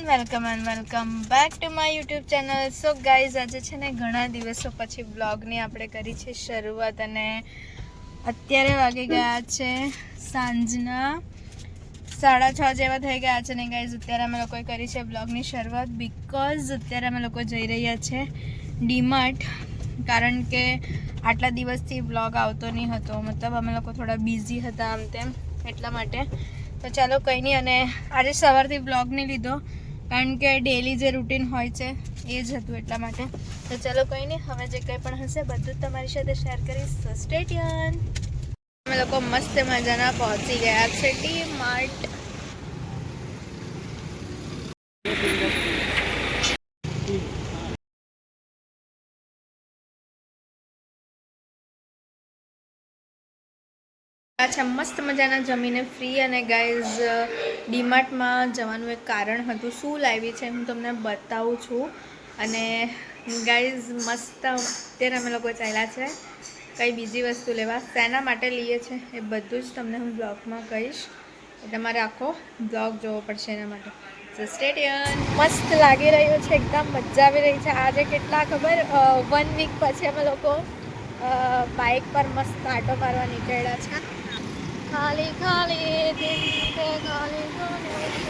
Welcome back to my YouTube channel. So guys, આજે છે ને ઘણા દિવસો પછી બ્લોગની આપણે કરી છે શરૂઆત અને અત્યારે વાગી ગયા છે સાંજના 6:30 જેવા થઈ ગયા છે ને ગાઈઝ અત્યારે અમે લોકોએ કરી છે બ્લોગની શરૂઆત બિકોઝ અત્યારે અમે લોકો જઈ રહ્યા છે ડીમાર્ટ, કારણ કે આટલા દિવસથી બ્લોગ આવતો નહીં હતો, મતલબ અમે લોકો થોડા બિઝી હતા આમ તેમ, એટલા માટે. તો ચાલો કંઈ નહીં. અને આજે સવારથી બ્લોગ નહીં લીધો કારણ કે ડેલી જે રૂટીન હોય છે એ જ હતું એટલા માટે. તો ચાલો કંઈ નહીં, હવે જે કંઈ પણ હશે બધું જ તમારી સાથે શેર કરીશ. સો સ્ટે ટ્યુન. અમે લોકો મસ્ત મજાના પહોંચી ગયા છે ડીમાર્ટ. અચ્છા, મસ્ત મજાના જમીને ફ્રી. અને ગાઈઝ ડીમાર્ટમાં જવાનું એક કારણ હતું. શું લાવી છે હું તમને બતાવું છું. અને ગાઈઝ મસ્ત અત્યારે અમે લોકો ચાલ્યા છે કંઈ બીજી વસ્તુ લેવા. શેના માટે લઈએ છે એ બધું જ તમને હું બ્લોગમાં કહીશ, તમારે આખો બ્લોગ જોવો પડશે એના માટે. સો સ્ટે ટ્યુન. મસ્ત લાગી રહ્યું છે, એકદમ મજા આવી રહી છે. આજે કેટલા ખબર 1 વીક પછી અમે લોકો બાઇક પર મસ્ત આટો મારવા નીકળ્યા છે. ખાલી ખાલી દિલ પે ખાલી ખાલી.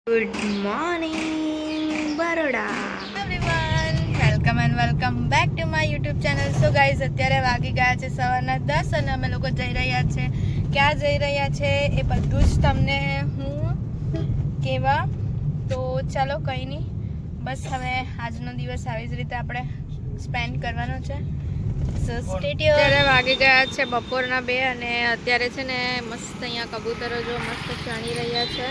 Good morning Baroda everyone, welcome back to my YouTube channel. So guys અત્યારે વાગી ગયા છે સવારના 10 અને અમે લોકો જઈ રહ્યા છે. ક્યાં જઈ રહ્યા છે એ બધું જ તમને હું કહેવા. તો ચાલો કંઈ નહીં, બસ હવે આજનો દિવસ આવી જ રીતે આપણે સ્પેન્ડ કરવાનો છે. અત્યારે વાગી ગયા છે બપોરના 2 અને અત્યારે છે ને મસ્ત અહીંયા કબૂતરો જો મસ્ત ચાણી રહ્યા છે.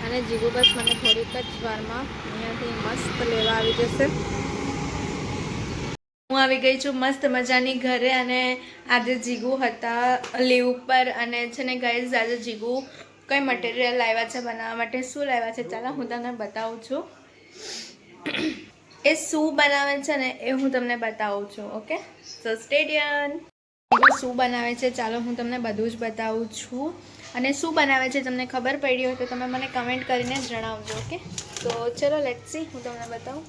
અને જીગુ બસ મને થોડીક જ વારમાં અહીંયાથી મસ્ત લેવા આવી જશે. હું આવી ગઈ છું મસ્ત મજાની ઘરે. અને આજે જીગુ હતા લીવ ઉપર અને છે ને ગાઈઝ આજે જીગુ કઈ મટીરિયલ લાવ્યા છે બનાવવા માટે. શું લાવ્યા છે ચાલો હું તમને બતાવું છું. એ શું બનાવે છે ને એ હું તમને બતાવું છું. ઓકે, સો સ્ટે ટ્યુન. શું બનાવે છે ચાલો હું તમને બધું જ બતાવું છું. અને શું બનાવે છે તમને ખબર પડી હોય તો તમે મને કમેન્ટ કરીને જણાવજો. ઓકે, તો ચલો લેટ્સ સી, હું તમને બતાવું.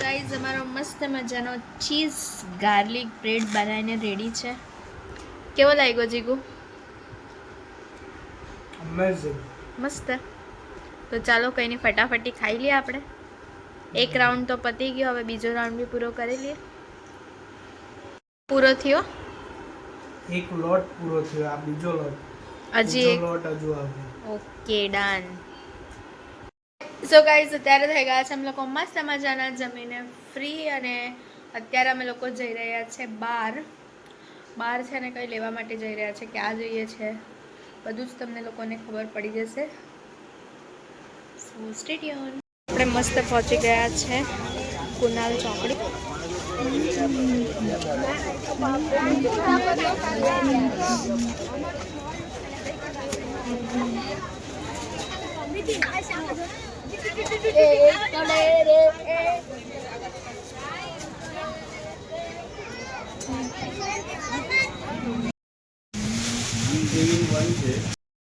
ગાઈઝ અમારો મસ્ત મજાનો ચીઝ ગાર્લિક બ્રેડ બનાવીને રેડી છે. કેવો લાગ્યો જીગુ? મસ્ત. તો ચાલો કંઈ નહીં, ફટાફટી ખાઈ લઈએ આપણે. એક રાઉન્ડ તો પતી ગયો, હવે બીજો રાઉન્ડ બી પૂરો કરી લઈએ. પૂરો થયો, એક લોટ પૂરો થયો, આ બીજો લોટ હજી એક લોટ હજુ આવે. Okay done. સો ગાઈઝ અત્યારે થઈ ગયા છે અમે લોકો મસ્ત મજાના જમીને ફ્રી. અને અત્યારે અમે લોકો જઈ રહ્યા છે બહાર છે ને કંઈ લેવા માટે જઈ રહ્યા છે. ક્યાં જઈએ છે બધું જ તમને લોકોને ખબર પડી જશે. સો સ્ટે ટ્યુન. આપણે મસ્ત પહોંચી ગયા છે કુનાલ ચોકડી.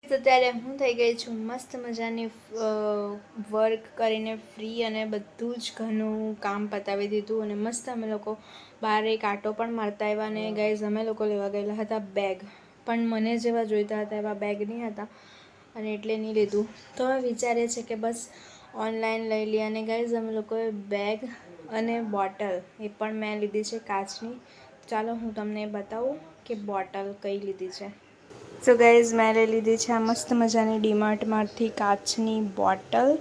અત્યારે હું થઈ ગઈ છું મસ્ત મજાની વર્ક કરીને ફ્રી અને બધું જ ઘરનું કામ પતાવી દીધું. અને મસ્ત અમે લોકો બહાર એક આટો પણ મારતા આવ્યા. અને ગાઈઝ અમે લોકો લેવા ગયેલા હતા બેગ, પણ મને જેવા જોઈતા હતા એવા બેગ નહીં હતા અને એટલે નહીં લીધું. તો હવે વિચારે છે કે બસ ઓનલાઈન લઈ લઈએ. અને ગાઈઝ અમે લોકોએ બેગ અને બોટલ એ પણ મેં લીધી છે કાચની. ચાલો હું તમને બતાવું કે બોટલ કઈ લીધી છે. સો ગાઈઝ મેં લઈ લીધી છે આ મસ્ત મજાની ડીમાર્ટમાંથી કાચની બોટલ.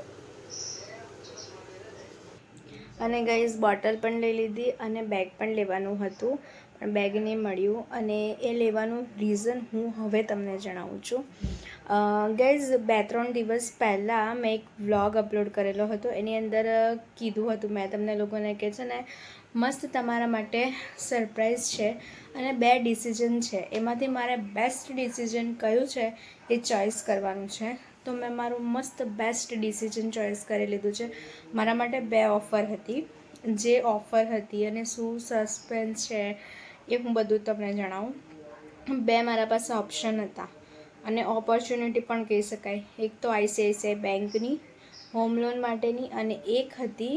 અને ગાઈઝ બોટલ પણ લઈ લીધી અને બેગ પણ લેવાનું હતું, પણ બેગ નહીં મળ્યું. અને એ લેવાનું રીઝન હું હવે તમને જણાવું છું. ગાઈઝ 2-3 દિવસ પહેલાં મેં એક વ્લોગ અપલોડ કરેલો હતો. એની અંદર કીધું હતું મેં તમને લોકોને કે છે ને મસ્ત તમારા માટે સરપ્રાઈઝ છે અને 2 ડિસિઝન છે, એમાંથી મારે બેસ્ટ ડિસિઝન કયું છે એ ચોઈસ કરવાનું છે. તો મેં મારું મસ્ત બેસ્ટ ડિસિઝન ચોઈસ કરી લીધું છે. મારા માટે 2 ઓફર હતી. જે ઓફર હતી અને શું સસ્પેન્સ છે એ હું બધું તમને જણાવું. 2 મારા પાસે ઓપ્શન હતા અને ઓપોર્ચ્યુનિટી પણ કહી શકાય. એક તો ICICI બેંકની હોમ લોન માટેની અને એક હતી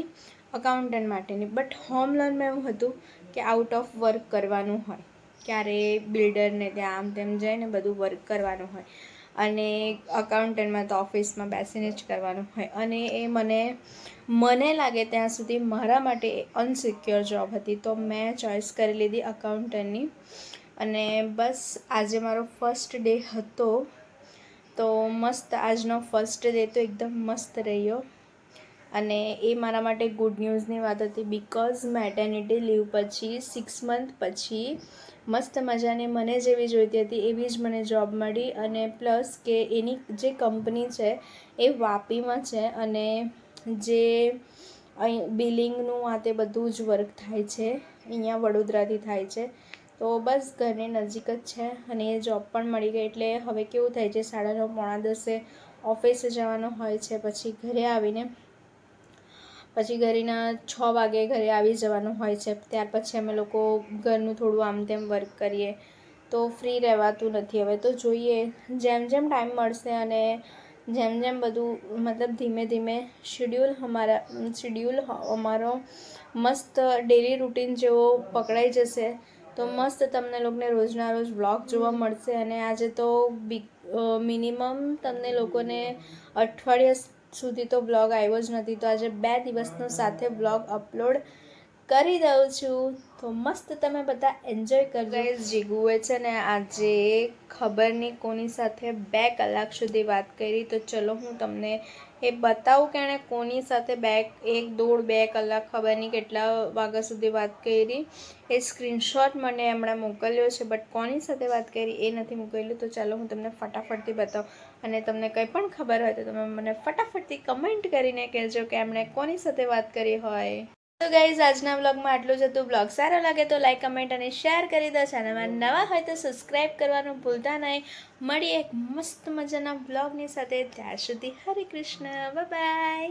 અકાઉન્ટન્ટ માટેની. બટ હોમ લોનમાં એવું હતું કે આઉટ ઓફ વર્ક કરવાનું હોય, ક્યારે બિલ્ડરને ત્યાં આમ તેમ જઈને બધું વર્ક કરવાનું હોય, અને અકાઉન્ટન્ટમાં તો ઓફિસમાં બેસીને જ કરવાનું હોય. અને એ મને લાગે ત્યાં સુધી મારા માટે અનસિક્યોર જોબ હતી. તો મેં ચોઈસ કરી લીધી અકાઉન્ટન્ટની. અને બસ આજે મારો ફર્સ્ટ ડે હતો. તો મસ્ત આજનો ફર્સ્ટ ડે તો એકદમ મસ્ત રહ્યો. અને એ મારા માટે ગુડ ન્યૂઝની વાત હતી, બિકોઝ મેટર્નિટી લીવ પછી 6 મંથ પછી મસ્ત મજાની મને જેવી જોઈતી હતી એવી જ મને જોબ મળી. અને પ્લસ કે એની જે કંપની છે એ વાપીમાં છે અને જે અહીં બિલિંગનું આ તે બધું જ વર્ક થાય છે અહીંયા વડોદરાથી થાય છે. તો બસ ઘરની નજીક જ છે અને એ જોબ પણ મળી ગઈ. એટલે હવે કેવું થાય છે 9:30-10 ઓફિસે જવાનું હોય છે, પછી ઘરેના 6 વાગે ઘરે આવી જવાનું હોય છે. ત્યાર પછી અમે લોકો ઘરનું થોડું આમ તેમ વર્ક કરીએ તો ફ્રી રહેવાતું નથી. હવે તો જોઈએ જેમ જેમ ટાઈમ મળશે અને જેમ જેમ બધું મતલબ ધીમે ધીમે શિડ્યુલ અમારો મસ્ત ડેલી રૂટીન જેવો પકડાઈ જશે તો મસ્ત તમને લોકોને રોજના રોજ વ્લોગ જોવા મળશે. અને આજે તો મિનિમમ તમને લોકોને અઠવાડિયા સુધી તો બ્લોગ આવ્યો જ નથી. તો આજે 2 દિવસનો સાથે બ્લોગ અપલોડ કરી દઉં છું. તો મસ્ત તમે બધા એન્જોય કરજો. ગાઈઝ જીગુએ છે ને આજે ખબર નહીં કોની સાથે 2 કલાક સુધી વાત કરી. તો ચલો હું તમને એ બતાવું કે એણે કોની સાથે 1.5-2 કલાક ખબર નહીં કેટલા વાગ્યા સુધી વાત કરી. એ સ્ક્રીનશોટ મને એમણે મોકલ્યો છે, બટ કોની સાથે વાત કરી એ નથી મોકલ્યું. તો ચાલો હું તમને ફટાફટથી બતાવું. અને તમને કંઈ પણ ખબર હોય તો તમે મને ફટાફટથી કમેન્ટ કરીને કહેજો કે એમણે કોની સાથે વાત કરી હોય. તો ગાઈઝ આજના વ્લોગમાં આટલું જ હતું. વ્લોગ સારો લાગે તો લાઈક, કમેન્ટ અને શેર કરી દો. ચેનલમાં નવા હોય તો સબસ્ક્રાઈબ કરવાનું ભૂલતા નહીં. મળીએ એક મસ્ત મજાના વ્લોગની સાથે. ત્યાર સુધી હરે કૃષ્ણ, બાય બાય.